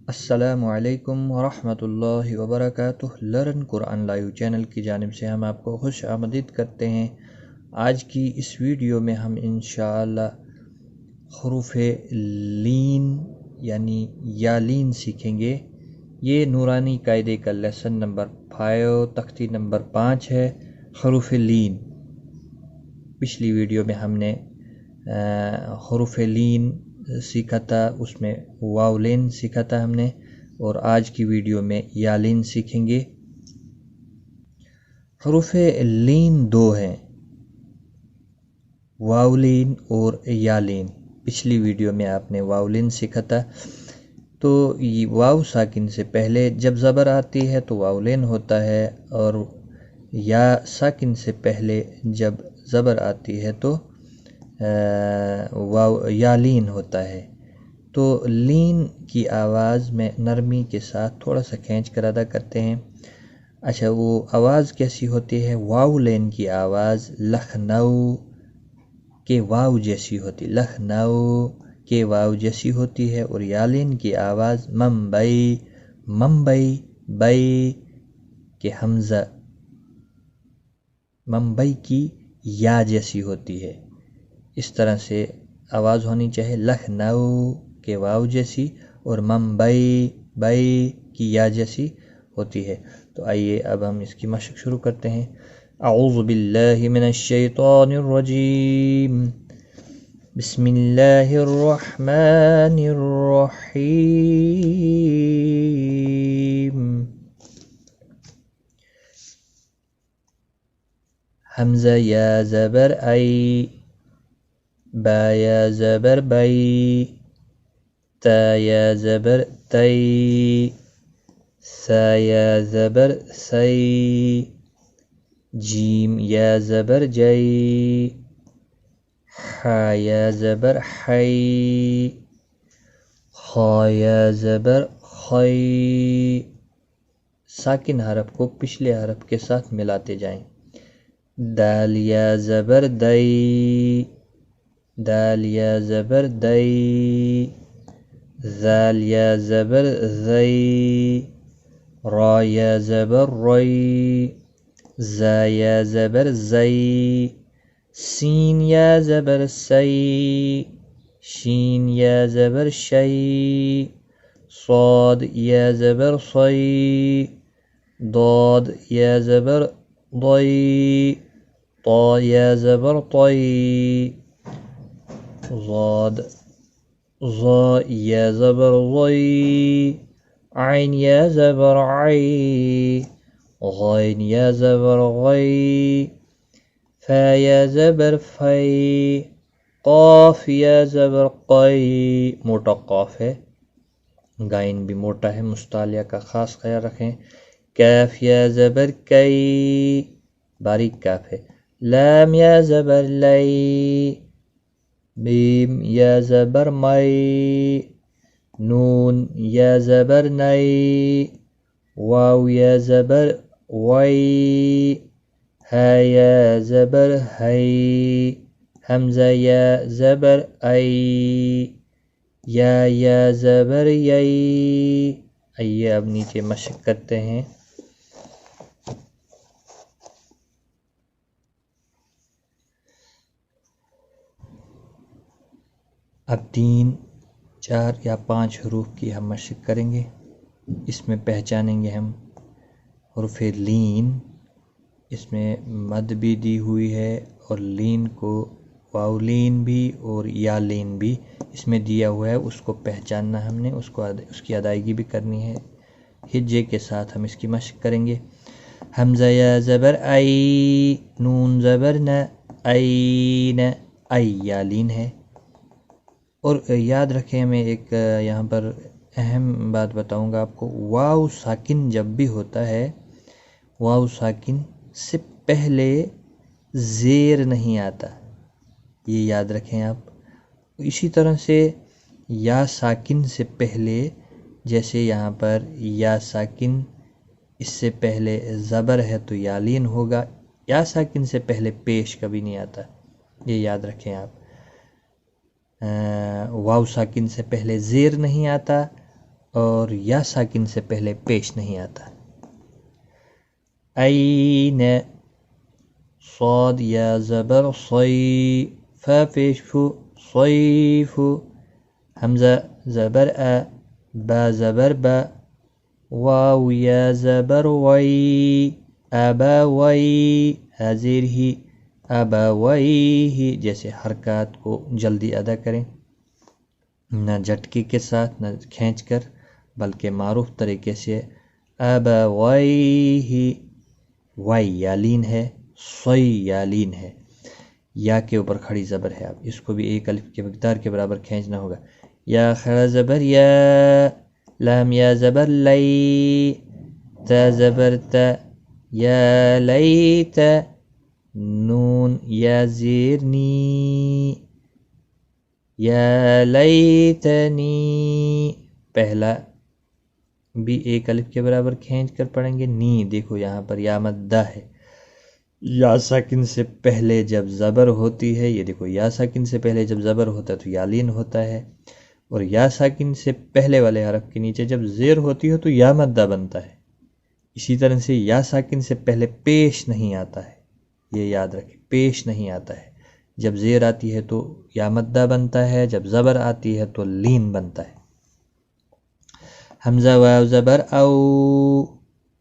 السلام علیکم ورحمۃ اللہ وبرکاتہ۔ لرن قرآن لائیو چینل کی جانب سے ہم آپ کو خوش آمدید کرتے ہیں۔ آج کی اس ویڈیو میں ہم انشاءاللہ حروف لین یعنی یا لین سیکھیں گے۔ یہ نورانی قاعدے کا لیسن نمبر 5 تختی نمبر 5 ہے، حروف لین۔ پچھلی ویڈیو میں ہم نے حروف لین سیکھا تھا، اس میں واو لین سیکھا تھا ہم نے، اور آج کی ویڈیو میں یا لین سیکھیں گے۔ حروف لین دو ہیں، واو لین اور یا لین۔ پچھلی ویڈیو میں آپ نے واو لین سیکھا تھا، تو یہ واو ساکن سے پہلے جب زبر آتی ہے تو واو لین ہوتا ہے، اور یا ساکن سے پہلے جب زبر آتی ہے تو یا لین ہوتا ہے۔ تو لین کی آواز میں نرمی کے ساتھ تھوڑا سا کھینچ کر ادا کرتے ہیں۔ اچھا، وہ آواز کیسی ہوتی ہے؟ واو لین کی آواز لکھنؤ کے واو جیسی ہوتی، لکھنؤ کے واو جیسی ہوتی ہے، اور یا لین کی آواز ممبئی، ممبئی بئی کے حمزہ ممبئی کی یا جیسی ہوتی ہے۔ اس طرح سے آواز ہونی چاہیے، لکھنؤ کے واو جیسی اور ممبئی بئی کی یا جیسی ہوتی ہے۔ تو آئیے اب ہم اس کی مشق شروع کرتے ہیں۔ اعوذ باللہ من الشیطان الرجیم، بسم اللہ الرحمن الرحیم۔ حمزہ یا زبر ای، با یا زبر بئی، تا یا زبر تی، سا یا زبر سی، جیم یا زبر جئی، حا یا زبر حی، خا یا زبر خی۔ ساکن حرف کو پچھلے حرف کے ساتھ ملاتے جائیں۔ دال یا زبر دئی، دال یا زبر دئی، ذال یا زبر ذی، را یا زبر ری، زا یا زبر زی، سین یا زبر سی، شین یا زبر شی، صاد یا زبر صی، ضاد یا زبر ضی، طا یا زبر طی، ضاد ظا یا زبر ضی، عین یا زبر عی، غین یا زبر غی، فا یا زبر فی، قاف یا زبر قی، موٹا قاف ہے، غین بھی موٹا ہے، مستعلیہ کا خاص خیال رکھیں۔ کاف یا زبر کی، باریک کاف ہے۔ لام یا زبر لی، میم یا زبر مئی، نون یا زبر نئی، واو یا زبر وی، ہا یا زبر ہی، حمزہ یا زبر ای، یا زبر یئی۔ آئیے اب نیچے مشق کرتے ہیں۔ اب 3، 4 یا 5 حروف کی ہم مشق کریں گے۔ اس میں پہچانیں گے ہم حروف لین، اس میں مد بھی دی ہوئی ہے، اور لین کو واو لین بھی اور یا لین بھی اس میں دیا ہوا ہے، اس کو پہچاننا ہم نے، اس کی ادائیگی بھی کرنی ہے۔ ہجے کے ساتھ ہم اس کی مشق کریں گے۔ حمزہ یا زبر ای، نون زبر نہ، این، ای یا لین ہے۔ اور یاد رکھیں، میں ایک یہاں پر اہم بات بتاؤں گا آپ کو، واو ساکن جب بھی ہوتا ہے، واو ساکن سے پہلے زیر نہیں آتا، یہ یاد رکھیں آپ۔ اسی طرح سے یا ساکن سے پہلے، جیسے یہاں پر یا ساکن، اس سے پہلے زبر ہے تو یا لین ہوگا، یا ساکن سے پہلے پیش کبھی نہیں آتا، یہ یاد رکھیں آپ۔ واو ساکن سے پہلے زیر نہیں آتا، اور یا ساکن سے پہلے پیش نہیں آتا. این، صاد یا زبر صی، فا پیش فو، صیف. حمزہ زبر ا، با زبر با، واو یا زبر وی، ابا وی، حاضر ہی، ابا وی. جیسے حرکات کو جلدی ادا کریں، نہ جھٹکی کے ساتھ، نہ کھینچ کر، بلکہ معروف طریقے سے. ابا وی، وائی یا لین ہے، صی یا لین ہے، یا کے اوپر کھڑی زبر ہے. اب اس کو بھی ایک الف کے مقدار کے برابر کھینچنا ہوگا. یا خڑا زبر یا، لام یا زبر لی، تا زبر تا، یا لیت. نون یا زیر نی، یا لیتنی. پہلا بھی ایک الف کے برابر کھینچ کر پڑھیں گے. نی دیکھو یہاں پر یا مدہ ہے، یا ساکن سے پہلے جب زبر ہوتی ہے، یہ دیکھو یا ساکن سے پہلے جب زبر ہوتا ہے تو یا لین ہوتا ہے، اور یا ساکن سے پہلے والے حرف کے نیچے جب زیر ہوتی ہے تو یا مدہ بنتا ہے. اسی طرح سے یا ساکن سے پہلے پیش نہیں آتا ہے، یہ یاد رکھیں، پیش نہیں آتا ہے. جب زیر آتی ہے تو یا مدہ بنتا ہے، جب زبر آتی ہے تو لین بنتا ہے. حمزہ واو زبر او،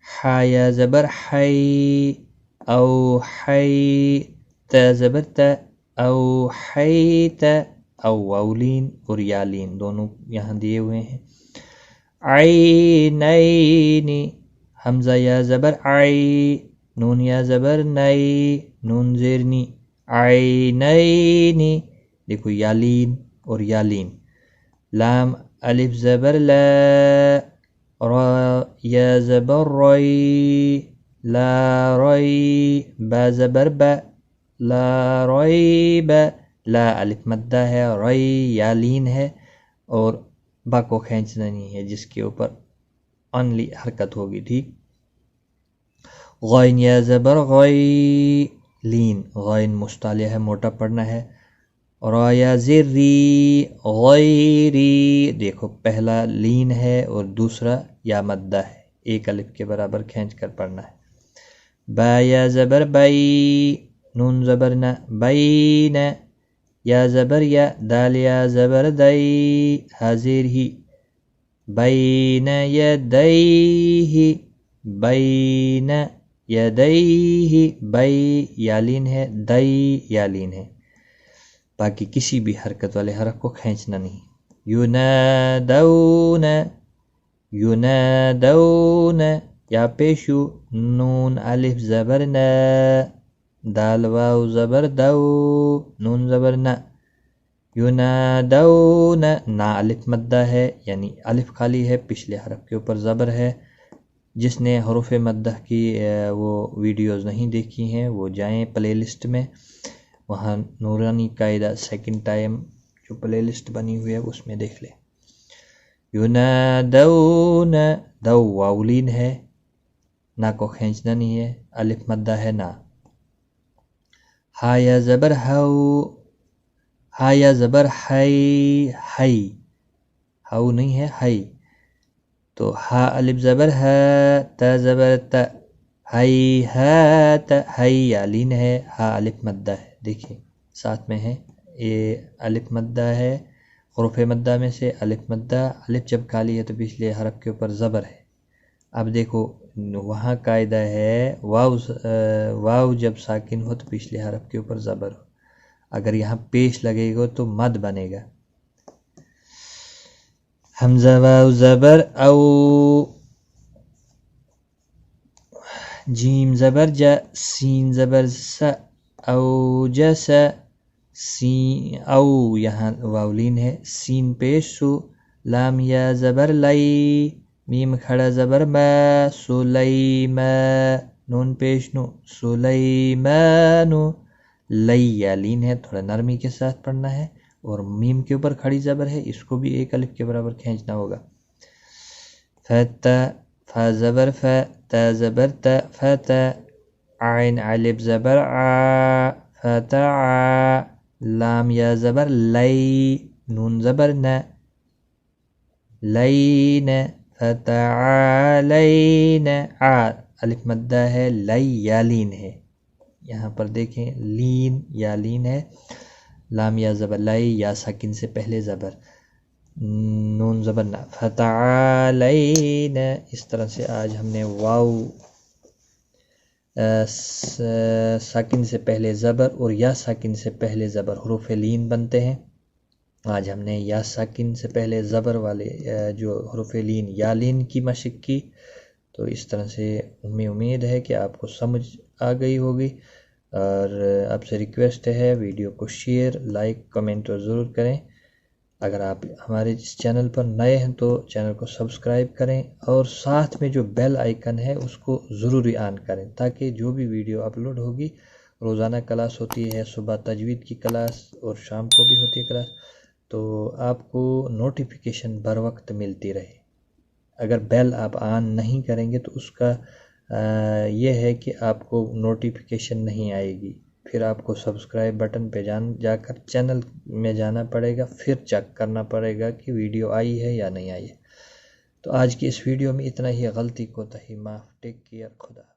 حا یا زبر حی، او حی، تا زبر تا، او حیت، او واو لین اور یا لین دونوں یہاں دیے ہوئے ہیں. عینین، حمزہ یا زبر عی، نون یا زبر نئی، نون زیر نی، عینین. دیکھو یا لین اور یا لین. لام الف زبر لا، را یا زبر ری، لا ری، با زبر با، لا ریب. لا الف مدہ ہے، ری یا لین ہے، اور با کو کھینچنا نہیں ہے جس کے اوپر انلی حرکت ہوگی. ٹھیک. غین یا زبر غی، لین، غین مستعلیہ ہے، موٹا پڑھنا ہے. را یا زر ری، غیری. دیکھو پہلا لین ہے اور دوسرا یا مدہ ہے، ایک الف کے برابر کھینچ کر پڑھنا ہے. با یا زبر بئی، نون زبر نہ، بین. یا زبر یا، دال یا زبر دئی، حاضر ہی، بین یدیہ، بین یدیہ. بئی یا لین ہے، دئی یا لین ہے. باقی کسی بھی حرکت والے حرف کو کھینچنا نہیں. ینادون، ینادون. یا پیشو، نون الف زبر نا، دال واو زبر دو، نون زبر نا. ینادون، نا الف مدہ ہے، یعنی الف خالی ہے، پچھلے حرف کے اوپر زبر ہے. جس نے حروف مدہ کی وہ ویڈیوز نہیں دیکھی ہیں وہ جائیں پلے لسٹ میں، وہاں نورانی قاعدہ سیکنڈ ٹائم جو پلے لسٹ بنی ہوئی ہے اس میں دیکھ لیں. ینادون، دو واو لین ہے، نا کو کھینچنا نہیں ہے، الف مدہ ہے نا. ہا یا زبر ہو، ہا یا زبر ہی، ہی، ہو نہیں ہے، ہی. تو ہا الف زبر ہے، تا زبر تا، ہی ہات. ہی یا لین ہے، ہا الف مدہ ہے. دیکھیں ساتھ میں ہے، یہ الف مدہ ہے، حروف مدہ میں سے الف مدہ. الف جب خالی ہے تو پچھلے حرف کے اوپر زبر ہے. اب دیکھو وہاں قاعدہ ہے واو جب ساکن ہو تو پچھلے حرف کے اوپر زبر ہو. اگر یہاں پیش لگے گا تو مد بنے گا. حمزہ واو زبر او، جیم زبر جا، سین زبر س، او جس. سین او یہاں واولین ہے، سین پیش سو. لام یا زبر لئی، میم کھڑا زبر ما، سلیما. نون پیش نو، سلیمانو. لئی یا لین ہے، تھوڑا نرمی کے ساتھ پڑھنا ہے، اور میم کے اوپر کھڑی زبر ہے، اس کو بھی ایک الف کے برابر کھینچنا ہوگا. فتا، فا زبر فا، تا زبر تا، فتا. عین الف زبر ع، فتع. لام یا زبر لی، نون زبر نا، لین فتعالین الف مدہ ہے، لئی یا لین ہے، یہاں پر دیکھیں لین یا لین ہے، لام یا زبر لئی، یا ساکن سے پہلے زبر، نون زبر نہ، فتعالین، اس طرح سے آج ہم نے واو ساکن سے پہلے زبر اور یا ساکن سے پہلے زبر حروف لین بنتے ہیں، آج ہم نے یا ساکن سے پہلے زبر والے جو حروف لین یا لین کی مشق کی، تو اس طرح سے ہمیں امید ہے کہ آپ کو سمجھ آ گئی ہوگی، اور آپ سے ریکویسٹ ہے ویڈیو کو شیئر، لائک، کمنٹ ضرور کریں۔ اگر آپ ہمارے اس چینل پر نئے ہیں تو چینل کو سبسکرائب کریں، اور ساتھ میں جو بیل آئیکن ہے اس کو ضروری آن کریں، تاکہ جو بھی ویڈیو اپلوڈ ہوگی، روزانہ کلاس ہوتی ہے، صبح تجوید کی کلاس اور شام کو بھی ہوتی ہے کلاس، تو آپ کو نوٹیفیکیشن بر وقت ملتی رہے۔ اگر بیل آپ آن نہیں کریں گے تو اس کا یہ ہے کہ آپ کو نوٹیفیکیشن نہیں آئے گی، پھر آپ کو سبسکرائب بٹن پہ جا کر چینل میں جانا پڑے گا، پھر چیک کرنا پڑے گا کہ ویڈیو آئی ہے یا نہیں آئی ہے۔ تو آج کی اس ویڈیو میں اتنا ہی، غلطی کوتاہی معاف، ٹیک کیئر، خدا۔